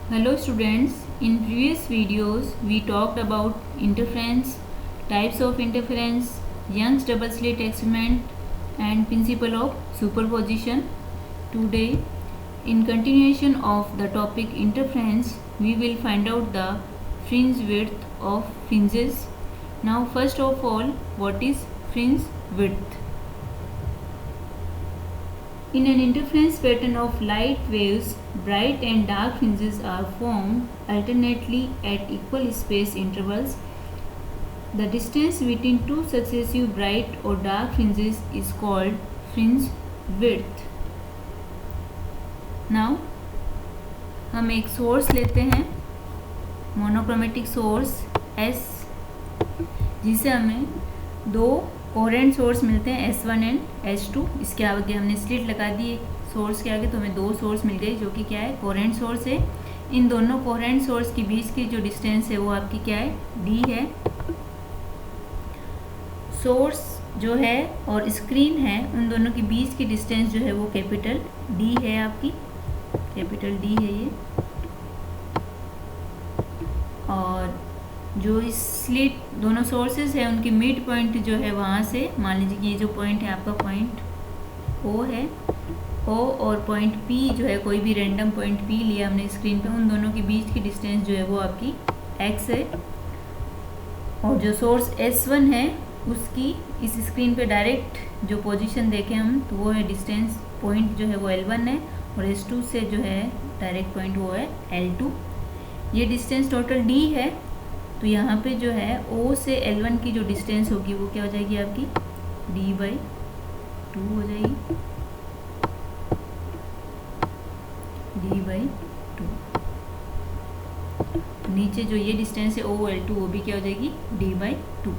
Hello students, in previous videos we talked about interference, types of interference, Young's double slit experiment and principle of superposition. Today, in continuation of the topic interference, we will find out the fringe width of fringes. Now first of all, what is fringe width? In an interference pattern of light waves, bright and dark fringes are formed alternately at equal space intervals. The distance between two successive bright or dark fringes is called fringe width. Now, हम एक source लेते हैं, monochromatic source S, जिसे हमें दो coherent source मिलते हैं S1 and S2। इसके आगे हमने स्लिट लगा दी सोर्स के आगे, तो हमें दो सोर्स मिल गए जो कि क्या है, कोहेरेंट सोर्स है। इन दोनों कोहेरेंट सोर्स के बीच की जो डिस्टेंस है वो आपकी क्या है, D है। सोर्स जो है और स्क्रीन है, उन दोनों के बीच की डिस्टेंस जो है वो कैपिटल D है, आपकी कैपिटल D है ये। और जो इस स्लिट दोनों सोर्सेज है उनकी मिड पॉइंट जो है वहाँ से, मान लीजिए कि ये जो पॉइंट है आपका पॉइंट O है, O और पॉइंट P जो है, कोई भी रैंडम पॉइंट P लिया हमने स्क्रीन पे, उन दोनों के बीच की डिस्टेंस जो है वो आपकी x है। और जो सोर्स S1 है उसकी इस स्क्रीन पे डायरेक्ट जो पोजीशन देखें हम, तो वो है डिस्टेंस पॉइंट जो है वो L1 है, और S2 से जो है डायरेक्ट पॉइंट वो है L2। ये डिस्टेंस टोटल D है, तो यहाँ पे जो है O से L1 की जो डिस्टेंस होगी वो क्या हो जाएगी आपकी, D/2 हो जाएगी, D/2। नीचे जो ये डिस्टेंस है OL2, वो भी क्या हो जाएगी, D/2।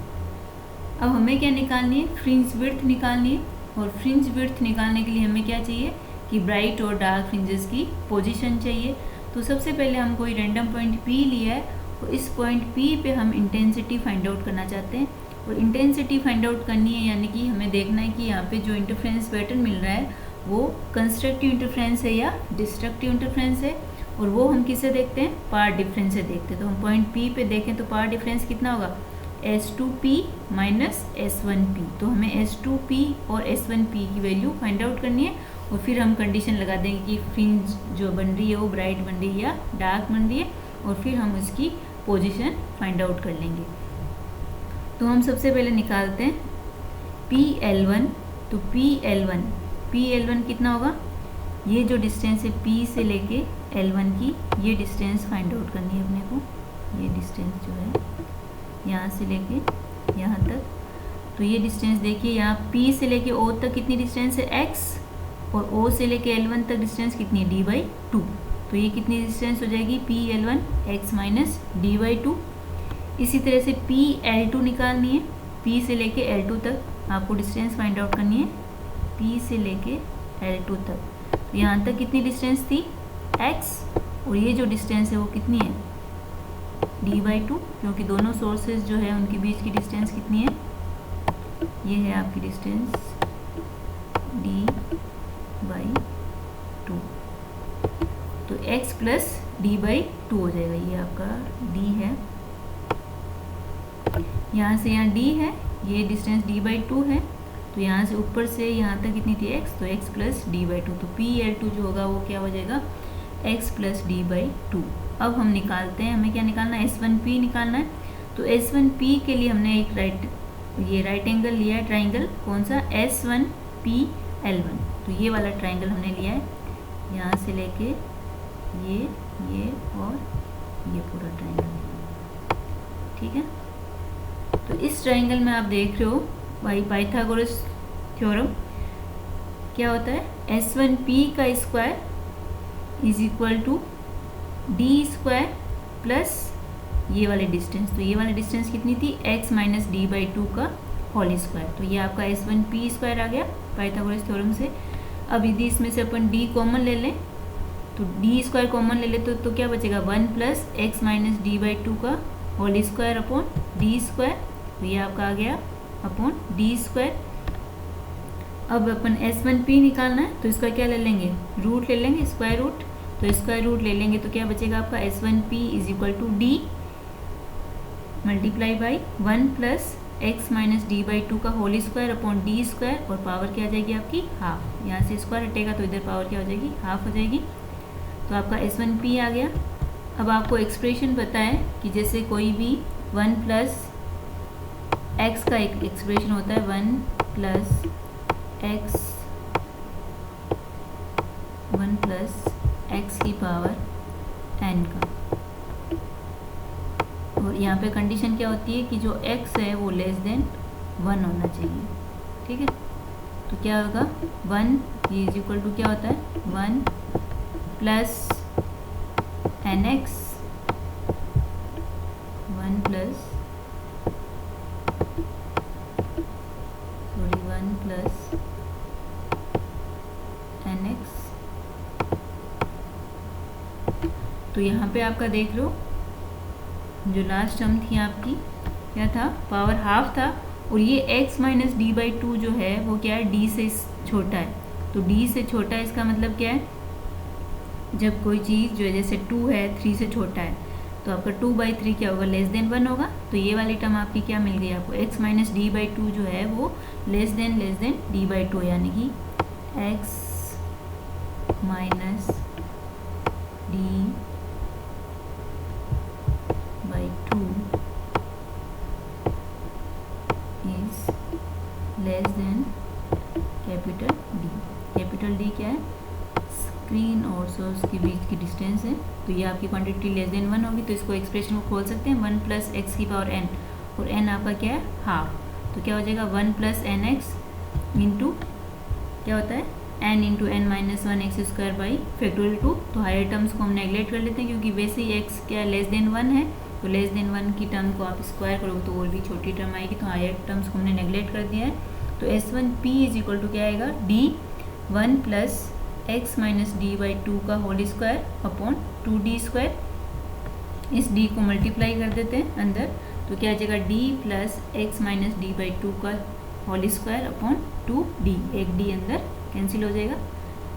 अब हमें क्या निकालनी है, फ्रिंज विड्थ निकालनी है। और फ्रिंज विड्थ निकालने के लिए हमें क्या चाहिए कि ब्राइट और डार्क फ्रिंजेस की पोजीशन चाहिए। तो सबसे पहले हम कोई रैंडम पॉइंट P लिया है, और इस पॉइंट P पे हम इंटेंसिटी फाइंड आउट करना चाहते हैं। और इंटेंसिटी फाइंड आउट करनी है, यानी कि हमें देखना है कि यहाँ पे जो इंटरफ्रेंस पैटर्न मिल रहा है वो कंस्ट्रक्टिव इंटरफ्रेंस है या डिस्ट्रक्टिव इंटरफ्रेंस है। और वो हम किसे देखते हैं, पार्ट डिफरेंस से देखते हैं। तो हम पॉइंट P पे देखें तो पार्ट डिफरेंस कितना होगा, S2P माइनस S1P। तो हमें S2P और S1P की वैल्यू फाइंड आउट करनी है, और फिर हम कंडीशन लगा देंगे कि फ्रिंज जो बन रही है वो ब्राइट बन रही है या डार्क बन रही है, और फिर हम उसकी पोजीशन फाइंड आउट कर लेंगे। तो हम सबसे पहले निकालते हैं PL1। तो PL1 कितना होगा, ये जो डिस्टेंस है P से लेके L1 की, ये डिस्टेंस फाइंड आउट करनी है अपने को। ये डिस्टेंस जो है यहाँ से लेके यहाँ तक, तो ये डिस्टेंस देखिए, यहाँ P से लेके O तक कितनी डिस्टेंस है, x, और O से लेके L1 तक डिस्टेंस कितनी है, D/2। तो ये कितनी डिस्टेंस हो जाएगी, PL1 x माइनस D/2। इसी तरह से PL2 निकालनी है, P से लेके L2 तक आपको डिस्टेंस फाइंड आउट करनी है, P से लेके L2 तक। तो यहाँ तक कितनी डिस्टेंस थी, x, और ये जो डिस्टेंस है वो कितनी है, D/2, क्योंकि दोनों सोर्सेज जो है उनके बीच की डिस्टेंस कितनी है, ये है आपकी डिस्टेंस D/2। तो x प्लस D/2 हो जाएगा, ये आपका D है, यहाँ से यहाँ D है, ये डिस्टेंस D/2 है। तो यहाँ से ऊपर से यहाँ तक कितनी थी, x, तो x प्लस D/2। तो PL2 जो होगा वो क्या हो जाएगा, x प्लस D/2। अब हम निकालते हैं, हमें क्या निकालना है, S1P निकालना है। तो S1P के लिए हमने एक राइट एंगल लिया है, ट्राइंगल, कौन सा, S1PL1। तो ये वाला ट्राइंगल हमने लिया है, यहाँ से लेके ये और ये पूरा ट्राइंगल, ठीक है। तो इस ट्राइंगल में आप देख रहे हो भाई, पाइथागोरस थ्योरम क्या होता है, S1P का square is equal to D square plus ये वाले डिस्टेंस। तो ये वाले डिस्टेंस कितनी थी, x माइनस D/2 का होल स्क्वायर। तो ये आपका S1P स्क्वायर आ गया पाइथागोरस थ्योरम से। अब यदि इसमें से अपन D कॉमन ले लें, तो D स्क्वायर कॉमन ले ले तो क्या बचेगा, 1 प्लस x माइनस D/2 का whole square upon D square. तो ये आपका आ गया अपॉन D स्क्वायर। अब अपन S1P निकालना है, तो इसका क्या ले लेंगे, रूट ले लेंगे, स्क्वायर रूट। तो स्क्वायर रूट ले लेंगे तो क्या बचेगा आपका S1P is equal to D multiply by 1 plus x minus D by 2 का whole square upon D square, और पावर क्या आ जाएगी आपकी हाफ। यहाँ से स्क्वायर हटेगा तो इधर पावर क्या हो जाएगी हाफ हो जाएगी। तो आपका S1P आ गया। अब आपको एक्सप्रेशन पता है कि जैसे कोई भी 1 प्लस एक्स का एक एक्सप्रेशन होता है 1 प्लस एक्स की पावर n का, और यहाँ पे कंडीशन क्या होती है कि जो x है वो लेस देन 1 होना चाहिए। ठीक है, तो क्या होगा 1 ये इज इक्वल टू क्या होता है 1 plus nx 1 plus 1 plus nx। तो यहाँ पे आपका देख लो जो लास्ट टर्म थी आपकी क्या था, पावर हाफ था, और ये x माइनस डी बाई 2 जो है वो क्या है d से छोटा है। तो d से छोटा है इसका मतलब क्या है, जब कोई चीज़ जो है जैसे 2 है 3 से छोटा है तो आपका 2/3 क्या होगा लेस देन 1 होगा। तो ये वाली टर्म आपकी क्या मिल गई आपको, x माइनस डी बाई 2 जो है वो लेस देन डी बाई 2, यानी कि x minus D by 2 is less than capital D। Capital D क्या है, स्क्रीन और सोर्स के बीच की डिस्टेंस है। तो ये आपकी क्वांटिटी लेस देन 1 होगी, तो इसको एक्सप्रेशन को खोल सकते हैं 1 प्लस एक्स की पावर n, और n आपका क्या है हाफ। तो क्या हो जाएगा 1 प्लस एन एक्स इंटू क्या होता है n into N minus 1 X square by factorial 2। तो हायर टर्म्स को हम नेगलेक्ट कर लेते हैं क्योंकि वैसे ही x क्या लेस देन 1 है, तो लेस देन 1 की टर्म को आप स्क्वायर करोगे तो और भी छोटी टर्म आएगी, तो हायर टर्म्स को हमने नेगलेक्ट कर दिया है। तो S1P इज इक्वल टू क्या आएगा d 1 plus x minus D by 2 का whole square upon 2d square. इस d को मल्टीप्लाई कर देते हैं अंदर, तो क्या आ जाएगा d plus X minus D by 2 का होल स्क्वायर अपॉन 2d, एक d अंदर कैंसिल हो जाएगा।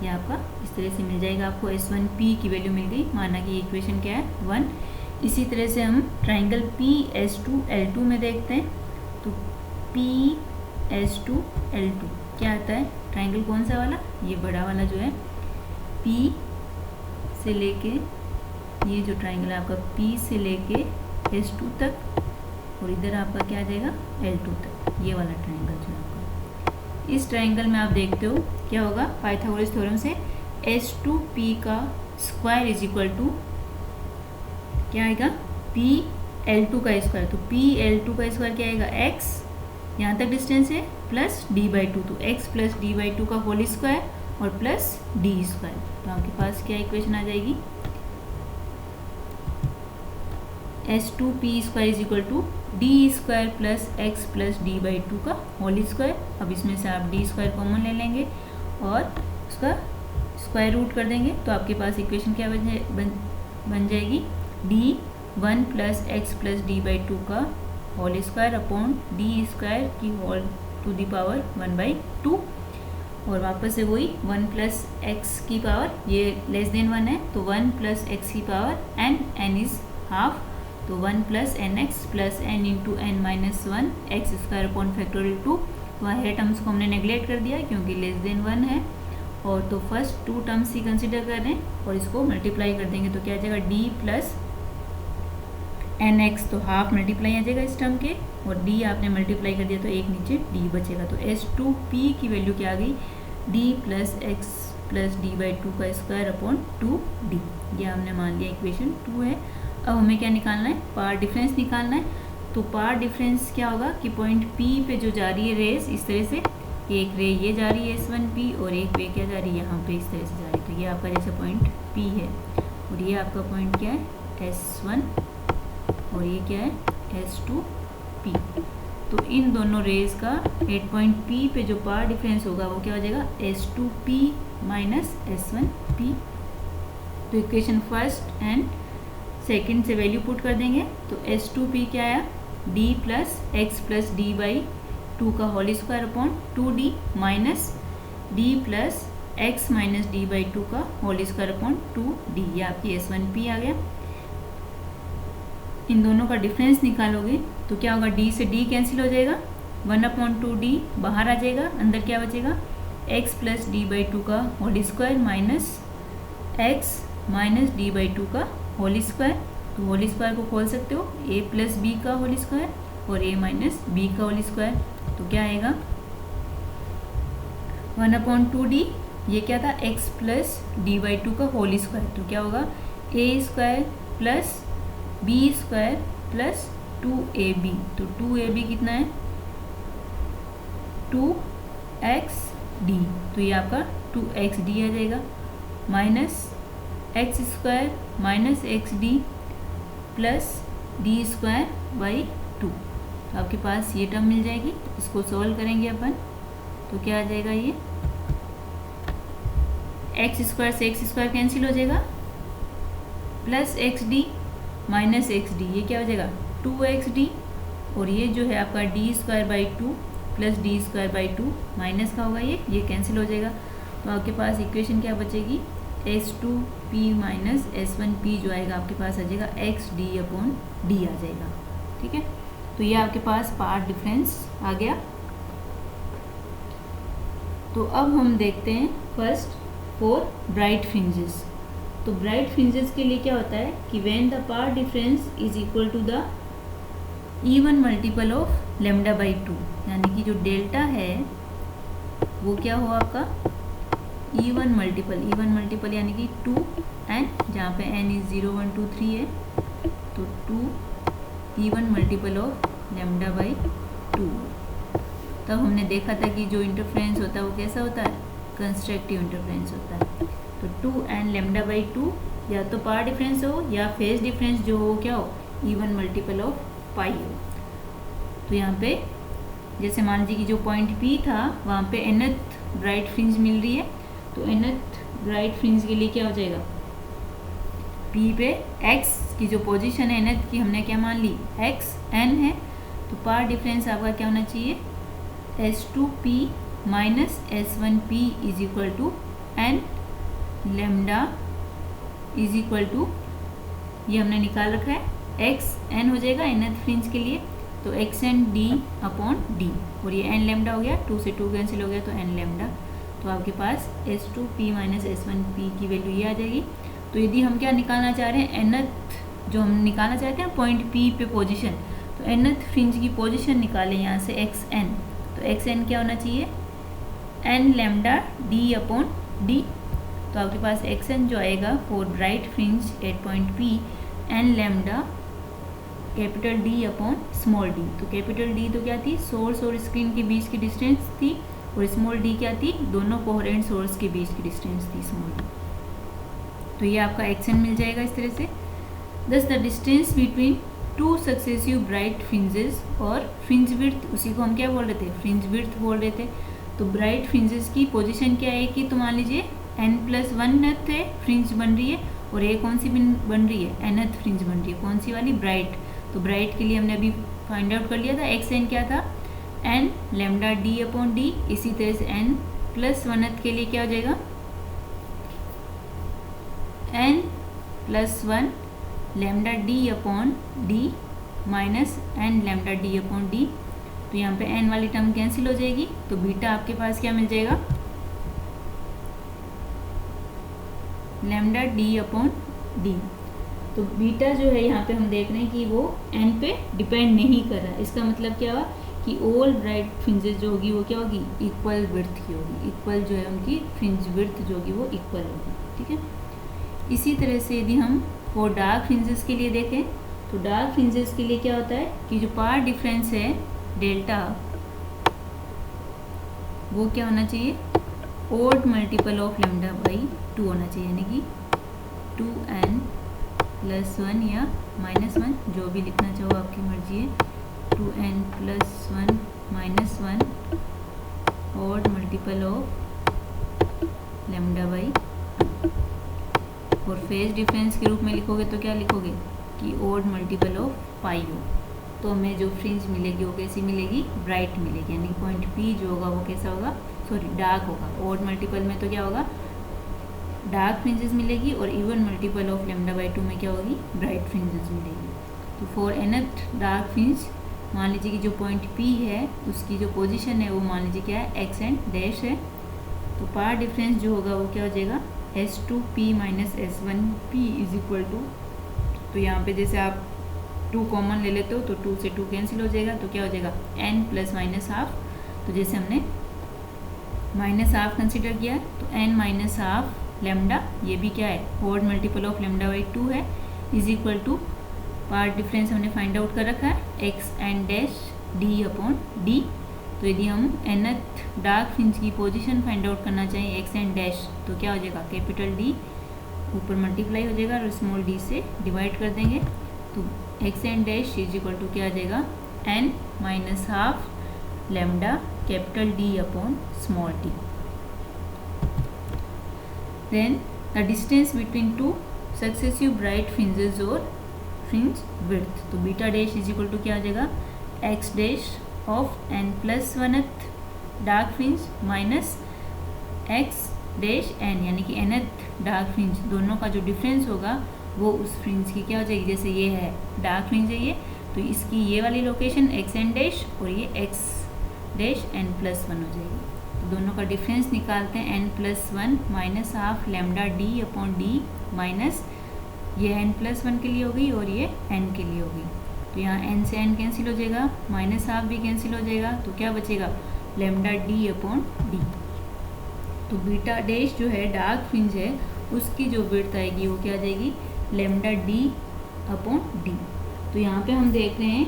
ये आपका इस तरह से मिल जाएगा, आपको S1P की वैल्यू मिल गई, माना कि इक्वेशन क्या है 1। इसी तरह से हम ट्राइंगल PS2L2 में देखते हैं। तो PS2L2 क्या आता है, ट्राइंगल कौन सा वाला, ये बड़ा वाला जो है P से लेके, ये जो ट्राइंगल है आपका P से लेके S2 तक, और इधर आपका क्या आ जाएगा L2 तक, ये वाला ट्राइंगल जो है आपका। इस ट्राइंगल में आप देखते हो क्या होगा, पाइथागोरस थ्योरम से S2P का स्क्वायर इज इक्वल टू क्या आएगा PL2 का स्क्वायर। तो PL2 का स्क्वायर क्या आएगा x, यहाँ तक डिस्टेंस है, प्लस d बाई 2, तो x प्लस डी बाई 2 का होल स्क्वायर और प्लस d स्क्वायर। तो आपके पास क्या इक्वेशन आ जाएगी, S2P square is equal to D square plus X plus D by 2 का होल स्क्वायर। अब इसमें से आप डी स्क्वायर कॉमन ले लेंगे और उसका स्क्वायर रूट कर देंगे, तो आपके पास इक्वेशन क्या बन जाएगी d 1 plus X plus D by 2 का whole square upon D square की होल टू दी पावर 1/2, और वापस से वही 1 प्लस एक्स की पावर, ये लेस देन 1 है तो 1 प्लस एक्स की पावर n इज हाफ, तो 1 plus N X plus N into N minus 1 X square upon factorial 2। वहाँ है टर्म्स को हमने नेगलेक्ट कर दिया क्योंकि लेस देन 1 है, और तो फर्स्ट 2 टर्म्स ही कंसिडर कर रहे हैं और इसको मल्टीप्लाई कर देंगे, तो क्या आ जाएगा d प्लस एन एक्स, तो हाफ मल्टीप्लाई आ जाएगा इस टर्म के, और d आपने मल्टीप्लाई कर दिया तो एक नीचे d बचेगा। तो S2P की वैल्यू क्या आ गई, d plus X plus D by 2 का स्क्वायर अपॉन 2d, ये हमने मान लिया इक्वेशन 2 है। अब हमें क्या निकालना है, पावर डिफरेंस निकालना है। तो पावर डिफरेंस क्या होगा कि पॉइंट P पे जो जा रही है रेस, इस तरह से एक रे ये जा रही है S1P और एक रे क्या जा रही है यहाँ पे इस तरह से जा रही है, तो ये आपका जैसे पॉइंट P है और ये आपका पॉइंट क्या है S1 और ये क्या है S2P। तो इन दोनों रेज का एट पॉइंट P पे जो पावर डिफरेंस होगा वो क्या हो जाएगा S2P माइनस S1P। तो इक्वेशन फर्स्ट एंड सेकेंड से वैल्यू पुट कर देंगे, तो S2P क्या आया d plus X plus D by 2 का whole square upon 2d minus d plus x minus D by two का होल स्क्वायर अपॉन 2d, ये आपकी S1P आ गया। इन दोनों का डिफरेंस निकालोगे तो क्या होगा, d से d कैंसिल हो जाएगा, 1/2d बाहर आ जाएगा, अंदर क्या बचेगा, x plus D by two का whole square minus x minus D by two का होल स्क्वायर। तो होल स्क्वायर को खोल सकते हो, a प्लस बी का होल स्क्वायर और a माइनस बी का होल स्क्वायर। तो क्या आएगा, 1/2d, ये क्या था, x plus D by two का होल स्क्वायर। तो क्या होगा, a square plus B square plus 2ab। तो 2ab कितना है, 2xd। तो ये आपका 2xd आ जाएगा, minus x square minus XD plus D square by 2। तो आपके पास ये टर्म मिल जाएगी। इसको सॉल्व करेंगे अपन तो क्या आ जाएगा, ये एक्स स्क्वायर से एक्स स्क्वायर कैंसिल हो जाएगा, प्लस XD माइनस XD, ये क्या हो जाएगा 2XD, और ये जो है आपका D square by 2 plus D square by 2 minus का होगा, ये कैंसिल हो जाएगा। तो आपके पास इक्वेशन क्या बचेगी, S2P माइनस S1P जो आएगा आपके पास आ जाएगा XD अपॉन D आ जाएगा। ठीक है, तो ये आपके पास पार्ट डिफरेंस आ गया। तो अब हम देखते हैं फर्स्ट फॉर ब्राइट फ्रिंजेस। तो ब्राइट फ्रिंजेस के लिए क्या होता है कि when the path difference is equal to the even multiple of lambda by 2, यानी कि जो डेल्टा है वो क्या हो आपका इवन मल्टीपल यानी कि 2n, जहाँ पे n इज 0 1 2 3 है, तो 2 even multiple of lambda by 2। तब हमने देखा था कि जो इंटरफ्रेंस होता है वो कैसा होता है, कंस्ट्रक्टिव इंटरफ्रेंस होता है। तो 2n लेमडा बाई 2 या तो पार्ट डिफरेंस हो या फेज डिफरेंस जो हो क्या हो, इवन मल्टीपल ऑफ पाई हो। तो यहाँ पे जैसे मान लीजिए कि जो पॉइंट P था वहाँ पे nth ब्राइट फ्रिंज मिल रही है, तो nth ब्राइट फ्रिंज के लिए क्या हो जाएगा, P पे x की जो पोजीशन है nth की हमने क्या मान ली, xn है। तो पार्ट डिफरेंस आपका क्या होना चाहिए, S2P minus S1P is equal to n lambda is equal to, ये हमने निकाल रखा है, xn हो जाएगा nth फ्रिंज के लिए, तो xn d अपॉन d, और ये n लेमडा हो गया, 2 से 2 कैंसिल हो गया तो n लेमडा। तो आपके पास S2P माइनस S1P की वैल्यू ये आ जाएगी। तो यदि हम क्या निकालना चाह रहे हैं, nth जो हम निकालना चाहते हैं पॉइंट P पे पोजीशन, तो nth फ्रिंज की पोजीशन निकालें यहाँ से xn। तो xn क्या होना चाहिए, n lambda d upon d। तो आपके पास xn जो आएगा for bright fringe at point P, n lambda capital D upon small d। तो कैपिटल D तो क्या थी, सोर्स और स्क्रीन के बीच की डिस्टेंस थी, और स्मॉल d क्या थी, दोनों कोहेरेंट सोर्स के बीच की डिस्टेंस थी, स्मॉल d। तो ये आपका xn मिल जाएगा इस तरह से। दस the distance between two successive bright fringes, और फ्रिंज विड्थ उसी को हम क्या बोल रहे थे, फ्रिंज विड्थ बोल रहे थे। तो ब्राइट फ्रिंजेस की पोजीशन क्या है कि तो मान लीजिए n+1 है फ्रिंज बन रही है, और ये कौन सी बन रही है, nth फ्रिंज बन रही है, कौन सी वाली, ब्राइट। तो ब्राइट के लिए हमने अभी फाइंड आउट कर लिया था, xn क्या था, n lambda d upon d। इसी तरह से n+1 के लिए क्या हो जाएगा, n+1 lambda d upon d minus n lambda d upon d। तो यहाँ पे n वाली टर्म कैंसिल हो जाएगी, तो बीटा आपके पास क्या मिल जाएगा, लेमडा d अपॉन d। तो बीटा जो है यहाँ पे हम देख रहे हैं कि वो n पे डिपेंड नहीं कर रहा है। इसका मतलब क्या हुआ कि ऑल ब्राइट फ्रिंजेस जो होगी वो क्या होगी, इक्वल विड्थ की होगी, इक्वल जो है उनकी फ्रिंज विड्थ जो होगी वो इक्वल होगी। ठीक है, इसी तरह से यदि हम फॉर डार्क फ्रिंजेस के लिए देखें, तो डार्क फ्रिंजेस के लिए क्या होता है कि जो पार्ट डिफरेंस है डेल्टा, वो क्या होना चाहिए, odd multiple of lambda by 2 होना चाहिए, यानी कि 2n+1 या -1, जो भी लिखना चाहो आपकी मर्जी है, 2n+1 -1 odd multiple of lambda by 2। और फेज डिफरेंस के रूप में लिखोगे तो क्या लिखोगे कि ओड मल्टीपल ऑफ पाई हो। तो हमें जो फ्रिंज मिलेगी वो कैसी मिलेगी, ब्राइट मिलेगी, यानी पॉइंट P जो होगा वो कैसा होगा, सॉरी डार्क होगा। ऑड मल्टीपल में तो क्या होगा, डार्क फ्रिंजेस मिलेगी, और even multiple of lambda by 2 में क्या होगी, ब्राइट फ्रिंजेस मिलेगी। तो फॉर nth डार्क फ्रिंज मान लीजिए कि जो पॉइंट P है उसकी जो पोजीशन है वो मान लीजिए क्या है, x एंड डैश है। तो पार्ट डिफरेंस जो होगा वो क्या हो जाएगा, S2P minus S1P is equal to, तो यहाँ पे जैसे आप 2 कॉमन ले लेते हो तो 2 से 2 कैंसिल हो जाएगा, तो क्या हो जाएगा n प्लस माइनस हाफ। तो जैसे हमने माइनस हाफ कंसिडर किया तो n माइनस हाफ लेमडा, ये भी क्या है, odd multiple of lambda by 2 है, is equal to path difference हमने फाइंड आउट कर रखा है x and dash d upon d। तो यदि हम nth डार्क फ्रिंज की पोजीशन फाइंड आउट करना चाहिए x एंड डैश, तो क्या हो जाएगा, कैपिटल D ऊपर मल्टीप्लाई हो जाएगा और स्मॉल d से डिवाइड कर देंगे। तो x and dash is equal to क्या आ जाएगा, n minus half lambda capital D upon small d। Then the distance between 2 successive bright fringes और फ्रिंज विड्थ, तो beta dash is equal to क्या आ जाएगा, x dash of n plus 1th dark fringe minus x dash n, यानी कि nth dark fringe, दोनों का जो डिफरेंस होगा वो उस फ्रिंज की क्या हो जाएगी, जैसे ये है डार्क फ्रिंज है ये, तो इसकी ये वाली लोकेशन x एन डैश और ये x डैश n प्लस 1 हो जाएगी। तो दोनों का डिफरेंस निकालते हैं, n plus 1 minus half lambda d upon d minus ये n प्लस 1 के लिए होगी और ये n के लिए होगी। तो यहाँ n से n कैंसिल हो जाएगा, माइनस हाफ भी कैंसिल हो जाएगा, तो क्या बचेगा, लेमडा d अपॉन d। तो बीटा डैश जो है डार्क फ्रिंज है उसकी जो विड्थ आएगी वो क्या आ जाएगी, लेमडा d अपॉन d। तो यहाँ पे हम देख रहे हैं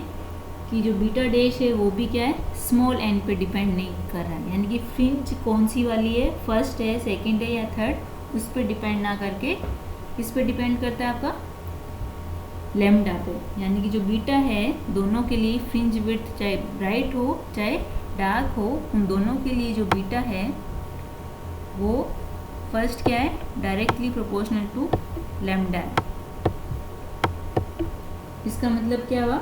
कि जो बीटा डैश है वो भी क्या है, स्मॉल n पे डिपेंड नहीं कर रहा है, यानी कि फ्रिंज कौन सी वाली है, फर्स्ट है, सेकंड है या थर्ड, उस पर डिपेंड ना करके किस पे डिपेंड करता है, आपका लेमडा पे। यानी कि जो बीटा है दोनों के लिए फ्रिंज विड्थ चाहे ब्राइट हो चाहे डार्क हो, उन दोनों के लिए जो बीटा है वो फर्स्ट क्या है, डायरेक्टली प्रोपोर्शनल टू लेमडा है। इसका मतलब क्या हुआ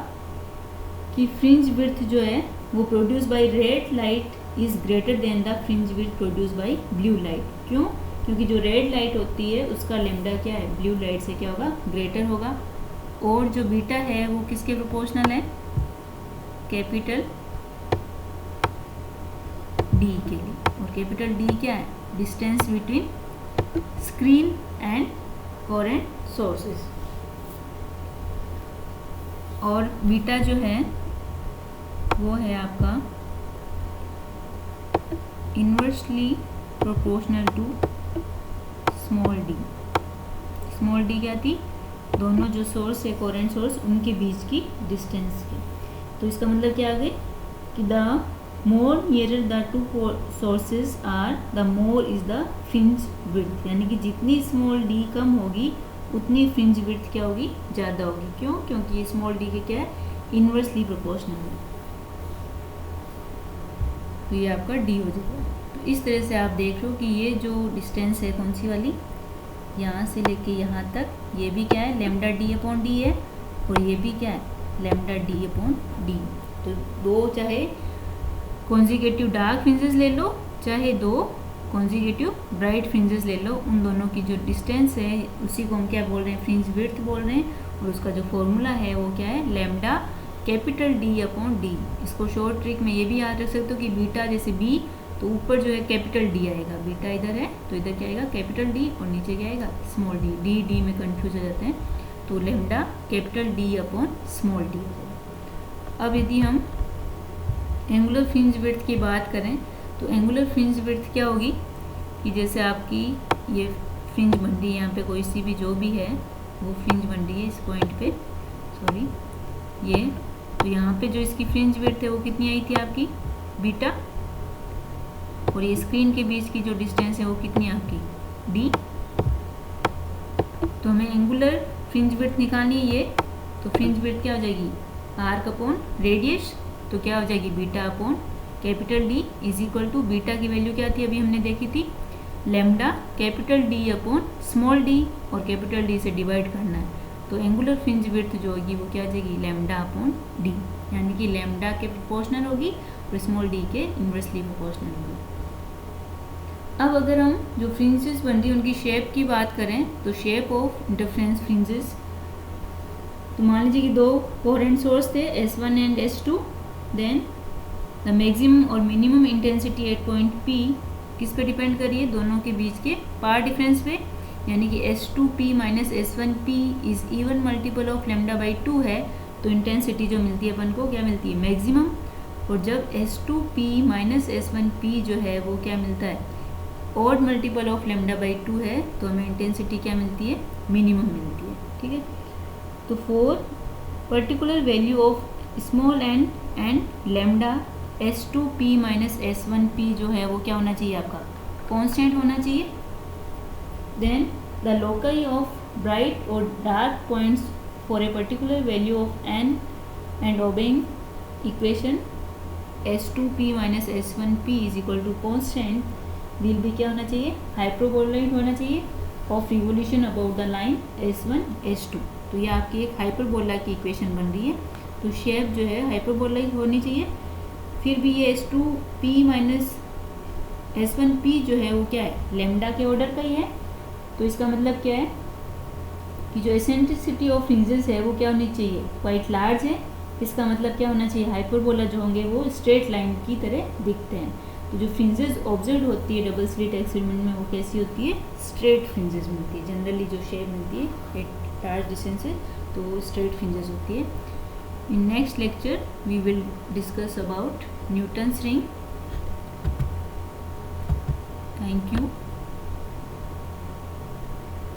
कि फ्रिंज विड्थ जो है वो produce by red light is greater than the fringe width produce by blue light. क्यों? क्योंकि जो रेड लाइट होती है उसका लेमडा क्या है, ब्लू लाइट से क्या होगा, ग्रेटर होगा। और जो बीटा है वो किसके प्रोपोर्शनल है, कैपिटल डी के लिए। और कैपिटल डी क्या है, distance between screen and coherent sources. और बीटा जो है वो है आपका inversely proportional to small D. Small D क्या थी, दोनों जो सोर्स है कोरेंट सोर्स उनके बीच की डिस्टेंस की। तो इसका मतलब क्या आ गई कि the more nearer the two sources are the more is the fringe width, यानी कि जितनी स्मॉल डी कम होगी उतनी फ्रिंज विड्थ क्या होगी, ज़्यादा होगी। क्यों? क्योंकि ये स्मॉल डी के क्या है, इनवर्सली प्रोपोर्शनल है। तो ये आपका डी हो जाएगा। तो इस तरह से आप देख रहे हो कि ये जो डिस्टेंस है कौन सी वाली, यहाँ से लेके यहाँ तक, ये भी क्या है, लेमडा डी अपॉन डी है, और ये भी क्या है, लेमडा डी अपॉन डी। तो दो चाहे कॉन्जिगेटिव डार्क फ्रिंजेस ले लो, चाहे दो कॉन्जिगेटिव ब्राइट फ्रिंजेस ले लो, उन दोनों की जो डिस्टेंस है उसी को हम क्या बोल रहे हैं, फ्रिंज विड्थ बोल रहे हैं। और उसका जो फॉर्मूला है वो क्या है, lambda capital D upon D. इसको शॉर्ट ट्रिक में ये भी याद रख सकते हो कि बीटा जैसे बी, तो ऊपर जो है कैपिटल डी आएगा, बीटा इधर है तो इधर क्या आएगा, कैपिटल डी, और नीचे क्या आएगा, स्मॉल डी। डी डी में कंफ्यूज हो जाते हैं, तो lambda capital D upon small D. अब यदि हम एंगुलर फ्रिंज विड्थ की बात करें तो एंगुलर फ्रिंज विड्थ क्या होगी कि जैसे आपकी ये फ्रिंज बन रही है, यहाँ पे कोई सी भी जो भी है वो फ्रिंज बन रही है इस पॉइंट पे, सॉरी ये, तो यहाँ पे जो इसकी फ्रिंज विड्थ है वो कितनी आई थी आपकी, बीटा, और ये स्क्रीन के बीच की जो डिस्टेंस है वो कितनी आपकी, डी। तो हमें एंगुलर फ्रिंज विड्थ निकालनी है ये, तो फ्रिंज विड्थ क्या हो जाएगी, आर्क अपॉन रेडियस, तो क्या हो जाएगी, beta upon capital D is equal to, beta की वैल्यू क्या थी अभी हमने देखी थी, lambda capital D upon small D, और कैपिटल डी से डिवाइड करना है। तो एंगुलर फ्रिंज विड्थ जो होगी वो क्या हो जाएगी, लेमडा अपॉन डी, यानी कि लेमडा के प्रोपोर्शनल होगी और स्मॉल डी के इन्वर्सली प्रोपोर्शनल होगी। अब अगर हम जो फ्रिंजेस बन रही है उनकी शेप की बात करें तो शेप ऑफ इंटरफ्रेंस फ्रिंजेस, तो मान लीजिए कि दो कोहेरेंट सोर्स थे S1 and S2, then the maximum और minimum intensity at point P किस पे डिपेंड करिए, दोनों के बीच के पावर डिफरेंस पे, यानी कि S2P minus S1P is even multiple of λ/2 है, तो इंटेंसिटी जो मिलती है अपन को क्या मिलती है, मैक्सिमम। और जब S2P माइनस S1P जो है वो क्या मिलता है, ऑड मल्टीपल ऑफ λ/2 है, तो हमें इंटेंसिटी क्या मिलती है, मिनिमम मिलती है। ठीक है, तो for particular value of small N and lambda S2P minus S1P जो है वो क्या होना चाहिए, आपका कांस्टेंट होना चाहिए। Then the loci of bright और dark points for a particular value of n and obeying equation S2P minus S1P is equal to constant will भी क्या होना चाहिए, हाइपरबोलॉइड होना चाहिए of revolution about the line S1 S2। तो ये आपकी एक हाइपरबोला की इक्वेशन बन रही है, तो शेप जो है हाइपरबोलाइड होनी चाहिए। फिर भी ये S2P माइनस S1P जो है वो क्या है, लैम्डा के ऑर्डर का ही है, तो इसका मतलब क्या है कि जो एसेंट्रिसिटी ऑफ फ्रिंजेस है वो क्या होनी चाहिए, क्वाइट लार्ज है। इसका मतलब क्या होना चाहिए, हाइपरबोला जो होंगे वो स्ट्रेट लाइन की तरह दिखते हैं। तो जो फ्रिंजेस ऑब्जर्व होती है डबल स्लिट एक्सपेरिमेंट में वो कैसी होती है, स्ट्रेट फ्रिंजेस मिलती है। जनरली जो शेप मिलती है एट लार्ज डिस्टेंस है तो वो स्ट्रेट फ्रिंजेस होती है। In next lecture we will discuss about Newton's ring. Thank you.